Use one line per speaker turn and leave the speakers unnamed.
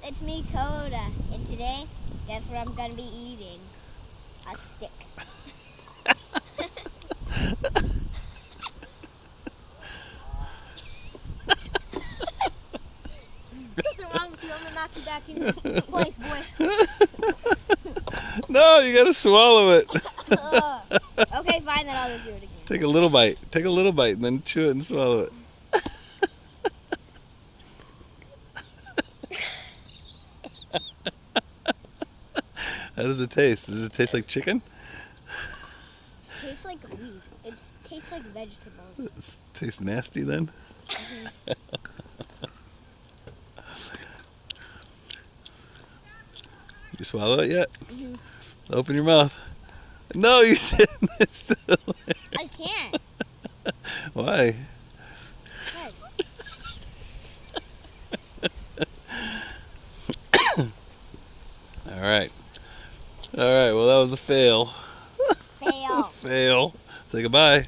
it's me, Koda, and today, guess what I'm gonna be eating? A stick. Something wrong with you? I'm gonna knock you back into place, boy.
No, you gotta swallow it.
Okay, fine, then I'll just do it again.
Take a little bite. Take a little bite and then chew it and swallow it. How does it taste? Does it taste like chicken?
It tastes like leaf. It tastes like vegetables.
It tastes nasty then? You swallow it yet? Open your mouth. No, you said it's still there.
I can't.
Why? All right. All right. Well, that was a fail.
Fail.
Fail. Say goodbye.